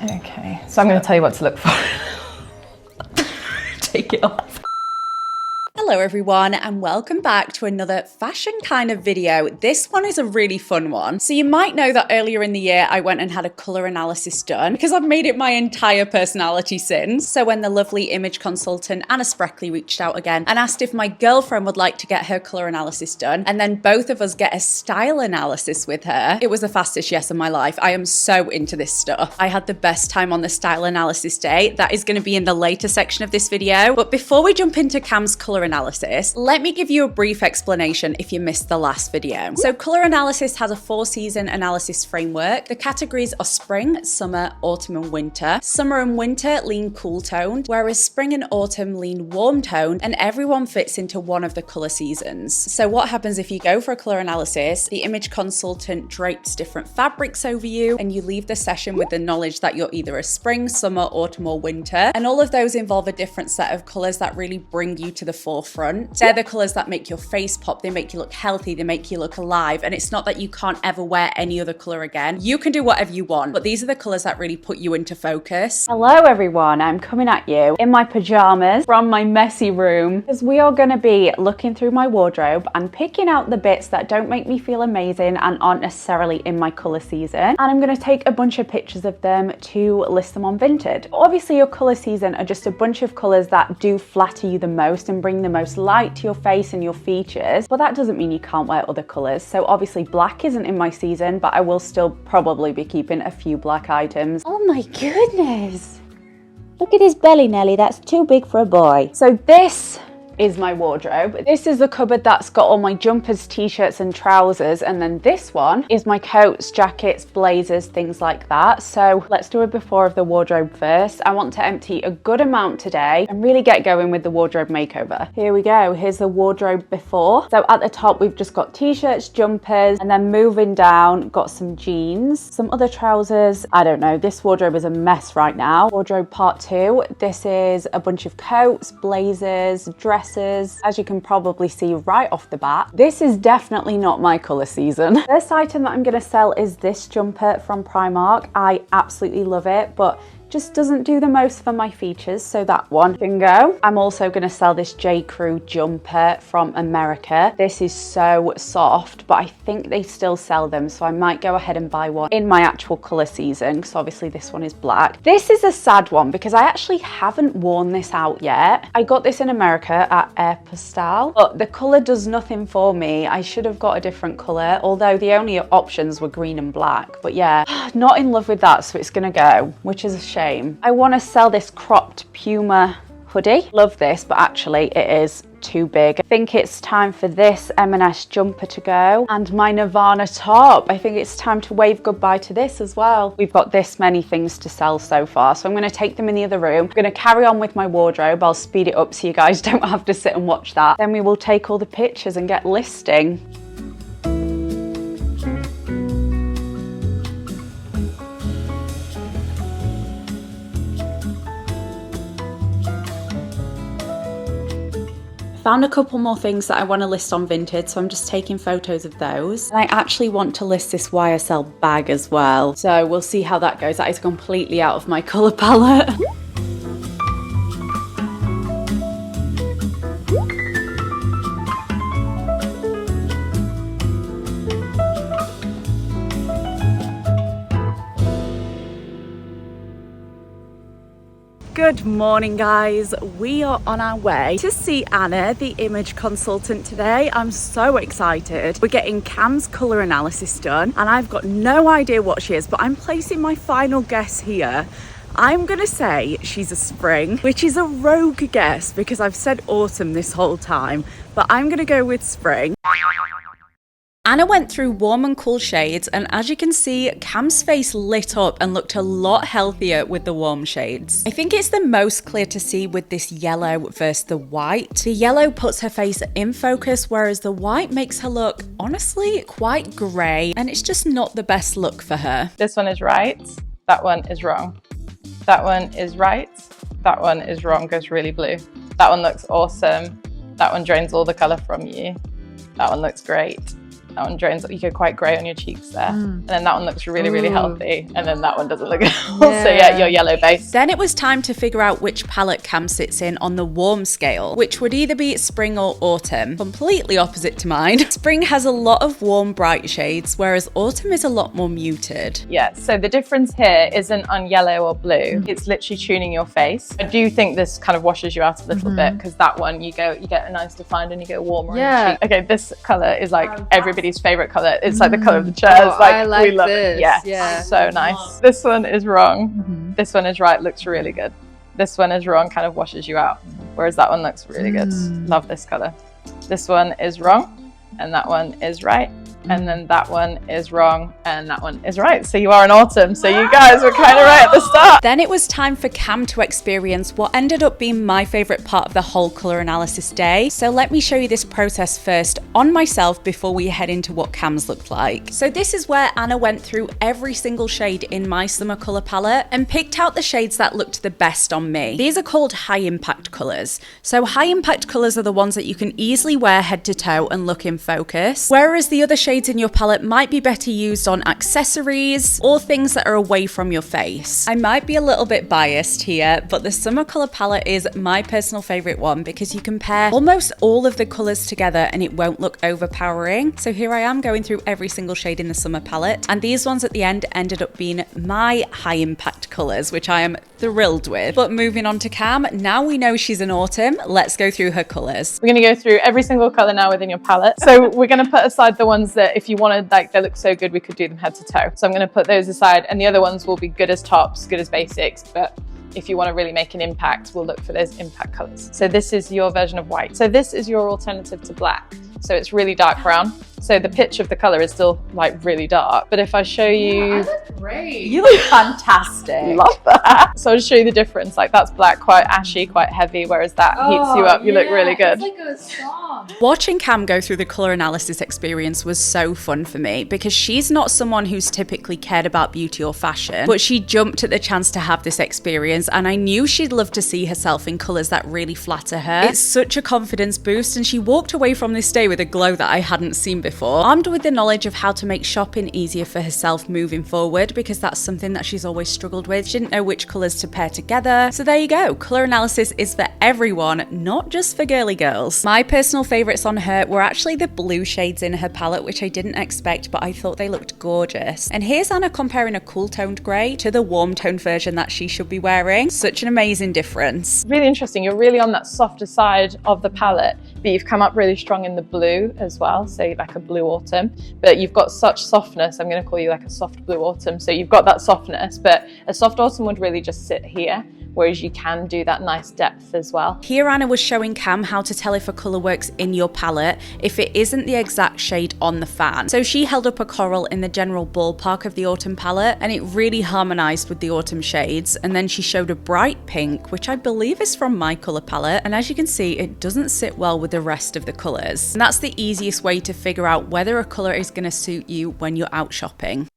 Okay, so I'm going to tell you what to look for. Take it off. Hello everyone and welcome back to another fashion kind of video. This one is a really fun one. So you might know that earlier in the year I went and had a colour analysis done because I've made it my entire personality since. So when the lovely image consultant Anna Spreckley reached out again and asked if my girlfriend would like to get her colour analysis done and then both of us get a style analysis with her, it was the fastest yes of my life. I am so into this stuff. I had the best time on the style analysis day. That is going to be in the later section of this video. But before we jump into Cam's colour analysis, let me give you a brief explanation if you missed the last video. So colour analysis has a 4-season analysis framework. The categories are spring, summer, autumn and winter. Summer and winter lean cool toned, whereas spring and autumn lean warm toned, and everyone fits into one of the colour seasons. So what happens if you go for a colour analysis? The image consultant drapes different fabrics over you and you leave the session with the knowledge that you're either a spring, summer, autumn or winter. And all of those involve a different set of colours that really bring you to the forefront. They're the colours that make your face pop, they make you look healthy, they make you look alive, and it's not that you can't ever wear any other colour again. You can do whatever you want, but these are the colours that really put you into focus. Hello everyone, I'm coming at you in my pyjamas from my messy room because we are going to be looking through my wardrobe and picking out the bits that don't make me feel amazing and aren't necessarily in my colour season, and I'm going to take a bunch of pictures of them to list them on Vinted. Obviously your colour season are just a bunch of colours that do flatter you the most and bring the most light to your face and your features, but that doesn't mean you can't wear other colours. So obviously black isn't in my season, but I will still probably be keeping a few black items. Oh my goodness. Look at his belly, Nelly. That's too big for a boy. So this is my wardrobe. This is the cupboard that's got all my jumpers, t-shirts and trousers, and then this one is my coats, jackets, blazers, things like that. So let's do a before of the wardrobe first. I want to empty a good amount today and really get going with the wardrobe makeover. Here we go. Here's the wardrobe before. So at the top we've just got t-shirts, jumpers, and then moving down got some jeans, some other trousers. I don't know, this wardrobe is a mess right now. Wardrobe part 2. This is a bunch of coats, blazers, dresses. As you can probably see right off the bat, this is definitely not my colour season. First item that I'm going to sell is this jumper from Primark. I absolutely love it, but just doesn't do the most for my features, so that one can go. I'm also going to sell this J. Crew jumper from America. This is so soft, but I think they still sell them, so I might go ahead and buy one in my actual colour season, because obviously this one is black. This is a sad one because I actually haven't worn this out yet. I got this in America at Aeropostale, but the colour does nothing for me. I should have got a different colour, although the only options were green and black. But yeah, not in love with that, so it's going to go, which is a shame. I want to sell this cropped Puma hoodie. Love this, but actually it is too big. I think it's time for this M&S jumper to go, and my Nirvana top. I think it's time to wave goodbye to this as well. We've got this many things to sell so far, so I'm going to take them in the other room. I'm going to carry on with my wardrobe. I'll speed it up so you guys don't have to sit and watch that. Then we will take all the pictures and get listing. Found a couple more things that I want to list on Vinted, so I'm just taking photos of those. And I actually want to list this YSL bag as well, so we'll see how that goes. That is completely out of my colour palette. Good morning guys, we are on our way to see Anna, the image consultant today. I'm so excited. We're getting Cam's colour analysis done and I've got no idea what she is, but I'm placing my final guess here. I'm gonna say she's a spring, which is a rogue guess because I've said autumn this whole time, but I'm gonna go with spring. Anna went through warm and cool shades, and as you can see, Cam's face lit up and looked a lot healthier with the warm shades. I think it's the most clear to see with this yellow versus the white. The yellow puts her face in focus, whereas the white makes her look, honestly, quite grey, and it's just not the best look for her. This one is right, that one is wrong. That one is right, that one is wrong, goes really blue. That one looks awesome. That one drains all the colour from you. That one looks great. That one drains, you go quite grey on your cheeks there. And then that one looks really, really healthy. And then that one doesn't look at all. So yeah, your yellow base. Then it was time to figure out which palette Cam sits in on the warm scale, which would either be spring or autumn. Completely opposite to mine. Spring has a lot of warm, bright shades, whereas autumn is a lot more muted. Yeah, so the difference here isn't on yellow or blue. It's literally tuning your face. I do think this kind of washes you out a little bit, because that one you get a nice defined and you go warmer on your cheek. Okay, this colour is like everybody's favourite colour. It's like the colour of the chairs. Like we love this. it. Yeah, so nice. This one is wrong. This one is right, looks really good. This one is wrong, kind of washes you out. Whereas that one looks really good. Love this colour. This one is wrong, and that one is right. And then that one is wrong, and that one is right. So you are in autumn. So you guys were kind of right at the start. Then it was time for Cam to experience what ended up being my favourite part of the whole colour analysis day. So let me show you this process first on myself before we head into what Cam's looked like. So this is where Anna went through every single shade in my summer colour palette and picked out the shades that looked the best on me. These are called high impact colours. So high impact colours are the ones that you can easily wear head to toe and look in focus, whereas the other shades in your palette might be better used on accessories or things that are away from your face. I might be a little bit biased here, but the summer colour palette is my personal favourite one because you can pair almost all of the colours together and it won't look overpowering. So here I am going through every single shade in the summer palette, and these ones at the end ended up being my high impact colours, which I am thrilled with. But moving on to Cam, now we know she's in autumn, let's go through her colours. We're going to go through every single colour now within your palette. So we're going to put aside the ones that if you wanted, like they look so good, we could do them head to toe. So I'm going to put those aside, and the other ones will be good as tops, good as basics, but if you want to really make an impact, we'll look for those impact colours. So this is your version of white. So this is your alternative to black. So it's really dark brown. So the pitch of the colour is still like really dark. But if I show you... I look great. You look fantastic. Love that. So I'll just show you the difference. Like that's black, quite ashy, quite heavy, whereas that heats you up. You look really good. It's like a song. Watching Cam go through the colour analysis experience was so fun for me because she's not someone who's typically cared about beauty or fashion, but she jumped at the chance to have this experience, and I knew she'd love to see herself in colours that really flatter her. It's such a confidence boost, and she walked away from this day with a glow that I hadn't seen before, armed with the knowledge of how to make shopping easier for herself moving forward, because that's something that she's always struggled with. She didn't know which colours to pair together. So there you go, colour analysis is for everyone, not just for girly girls. My personal favourites on her were actually the blue shades in her palette, which I didn't expect, but I thought they looked gorgeous. And here's Anna comparing a cool toned grey to the warm toned version that she should be wearing. Such an amazing difference. Really interesting. You're really on that softer side of the palette, but you've come up really strong in the blue as well, so like a blue autumn, but you've got such softness. I'm going to call you like a soft blue autumn. So you've got that softness, but a soft autumn would really just sit here, whereas you can do that nice depth as well. Here Anna was showing Cam how to tell if a colour works in your palette if it isn't the exact shade on the fan. So she held up a coral in the general ballpark of the autumn palette, and it really harmonised with the autumn shades. And then she showed a bright pink, which I believe is from my colour palette, and as you can see, it doesn't sit well with the rest of the colours. And that's the easiest way to figure out whether a colour is going to suit you when you're out shopping.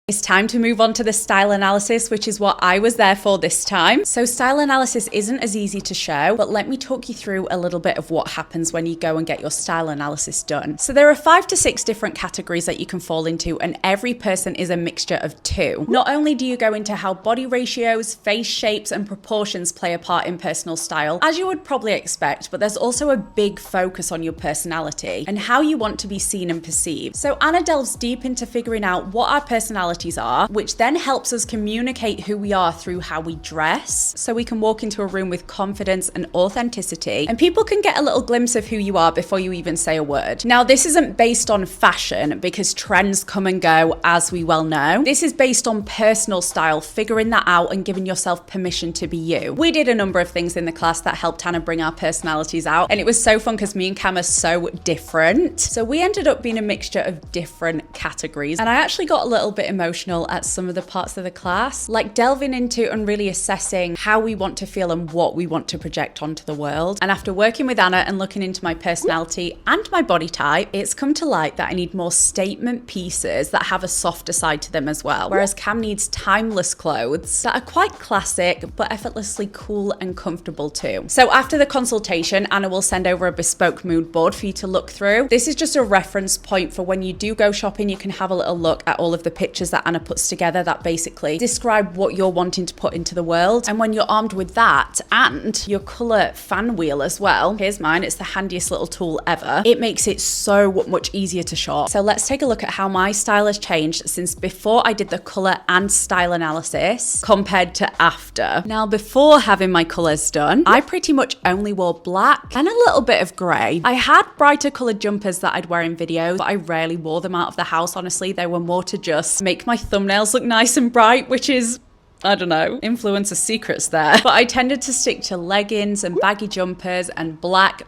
It's time to move on to the style analysis, which is what I was there for this time. So style analysis isn't as easy to show, but let me talk you through a little bit of what happens when you go and get your style analysis done. So there are 5 to 6 different categories that you can fall into, and every person is a mixture of 2. Not only do you go into how body ratios, face shapes, and proportions play a part in personal style, as you would probably expect, but there's also a big focus on your personality and how you want to be seen and perceived. So Anna delves deep into figuring out what our personality are, which then helps us communicate who we are through how we dress, so we can walk into a room with confidence and authenticity, and people can get a little glimpse of who you are before you even say a word. Now, this isn't based on fashion because trends come and go, as we well know. This is based on personal style, figuring that out and giving yourself permission to be you. We did a number of things in the class that helped Anna bring our personalities out, and it was so fun because me and Cam are so different. So we ended up being a mixture of different categories, and I actually got a little bit emotional emotional at some of the parts of the class, like delving into and really assessing how we want to feel and what we want to project onto the world. And after working with Anna and looking into my personality and my body type, it's come to light that I need more statement pieces that have a softer side to them as well. Whereas Cam needs timeless clothes that are quite classic, but effortlessly cool and comfortable too. So after the consultation, Anna will send over a bespoke mood board for you to look through. This is just a reference point for when you do go shopping, you can have a little look at all of the pictures that Anna puts together that basically describe what you're wanting to put into the world. And when you're armed with that and your color fan wheel as well, here's mine, it's the handiest little tool ever. It makes it so much easier to shop. So let's take a look at how my style has changed since before I did the color and style analysis compared to after. Now, before having my colors done, I pretty much only wore black and a little bit of gray. I had brighter colored jumpers that I'd wear in videos, but I rarely wore them out of the house, honestly. They were more to just make my thumbnails look nice and bright, which is, I don't know, influencer secrets there. But I tended to stick to leggings and baggy jumpers and black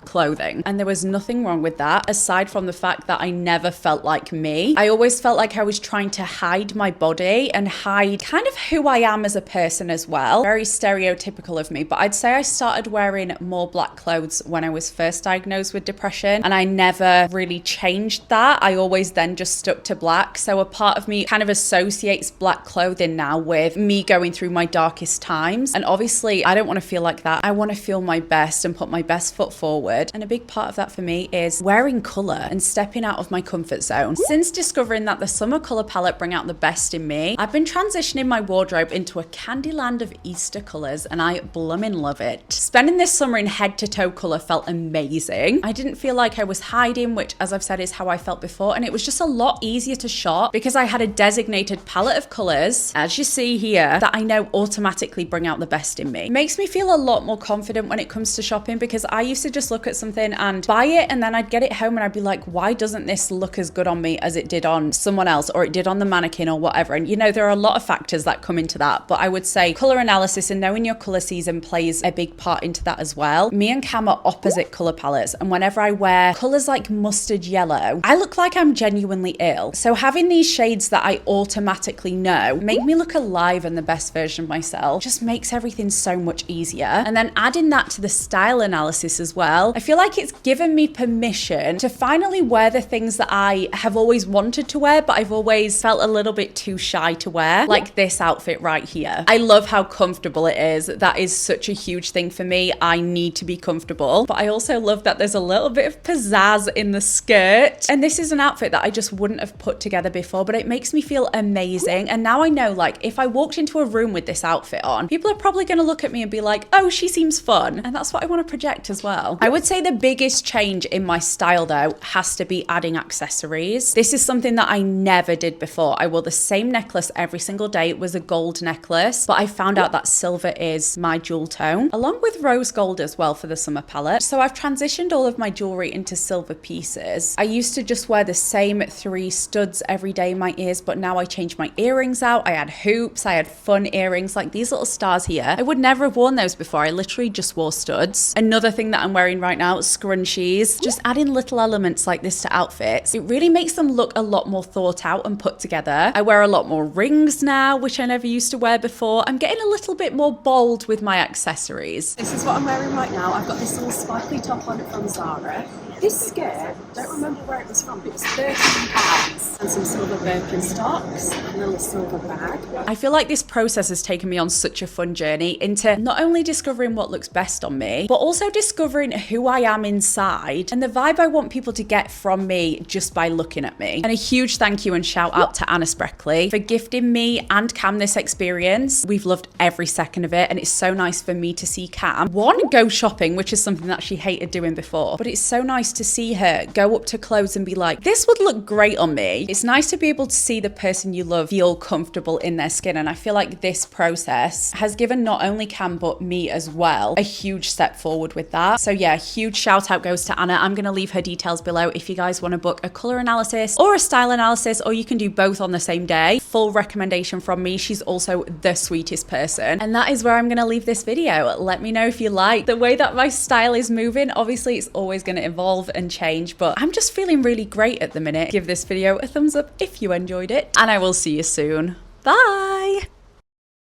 clothing. And there was nothing wrong with that, aside from the fact that I never felt like me. I always felt like I was trying to hide my body and hide kind of who I am as a person as well. Very stereotypical of me, but I'd say I started wearing more black clothes when I was first diagnosed with depression, and I never really changed that. I always then just stuck to black. So a part of me kind of associates black clothing now with me going through my darkest times. And obviously I don't want to feel like that. I want to feel my best and put my best foot forward. And a big part of that for me is wearing color and stepping out of my comfort zone. Since discovering that the summer color palette bring out the best in me, I've been transitioning my wardrobe into a candy land of Easter colors, and I bloomin' love it. Spending this summer in head to toe color felt amazing. I didn't feel like I was hiding, which, as I've said, is how I felt before, and it was just a lot easier to shop because I had a designated palette of colors, as you see here, that I know automatically bring out the best in me. It makes me feel a lot more confident when it comes to shopping, because I used to just look at something and buy it, and then I'd get it home and I'd be like, why doesn't this look as good on me as it did on someone else, or it did on the mannequin or whatever? And you know, there are a lot of factors that come into that, but I would say color analysis and knowing your color season plays a big part into that as well. Me and Cam are opposite color palettes, and whenever I wear colors like mustard yellow, I look like I'm genuinely ill. So having these shades that I automatically know make me look alive and the best version of myself just makes everything so much easier. And then adding that to the style analysis as well, I feel like it's given me permission to finally wear the things that I have always wanted to wear, but I've always felt a little bit too shy to wear, like this outfit right here. I love how comfortable it is. That is such a huge thing for me. I need to be comfortable, but I also love that there's a little bit of pizzazz in the skirt. And this is an outfit that I just wouldn't have put together before, but it makes me feel amazing. And now I know, like, if I walked into a room with this outfit on, people are probably going to look at me and be like, oh, she seems fun. And that's what I want to project as well. I would say the biggest change in my style though has to be adding accessories. This is something that I never did before. I wore the same necklace every single day. It was a gold necklace, but I found out that silver is my jewel tone, along with rose gold as well for the summer palette. So I've transitioned all of my jewelry into silver pieces. I used to just wear the same 3 studs every day in my ears, but now I changed my earrings out. I had hoops, I had fun earrings like these little stars here. I would never have worn those before. I literally just wore studs. Another thing that I'm wearing right now, scrunchies. Just adding little elements like this to outfits, it really makes them look a lot more thought out and put together. I wear a lot more rings now, which I never used to wear before. I'm getting a little bit more bold with my accessories. This is what I'm wearing right now. I've got this little sparkly top on from Zara. This skirt, don't remember where it was from, but it's £13 and some silver Birkenstocks and a little silver bag. I feel like this process has taken me on such a fun journey into not only discovering what looks best on me, but also discovering who I am inside and the vibe I want people to get from me just by looking at me. And a huge thank you and shout out to Anna Spreckley for gifting me and Cam this experience. We've loved every second of it, and it's so nice for me to see Cam, one, go shopping, which is something that she hated doing before, but it's so nice to see her go up to clothes and be like, this would look great on me. It's nice to be able to see the person you love feel comfortable in their skin, and I feel like this process has given not only Cam but me as well a huge step forward with that. So yeah, huge shout out goes to Anna. I'm going to leave her details below if you guys want to book a color analysis or a style analysis, or you can do both on the same day. full recommendation from me. She's also the sweetest person. And that is where I'm gonna leave this video. Let me know if you like the way that my style is moving. Obviously, it's always gonna evolve and change, but I'm just feeling really great at the minute. Give this video a thumbs up if you enjoyed it, and I will see you soon. Bye!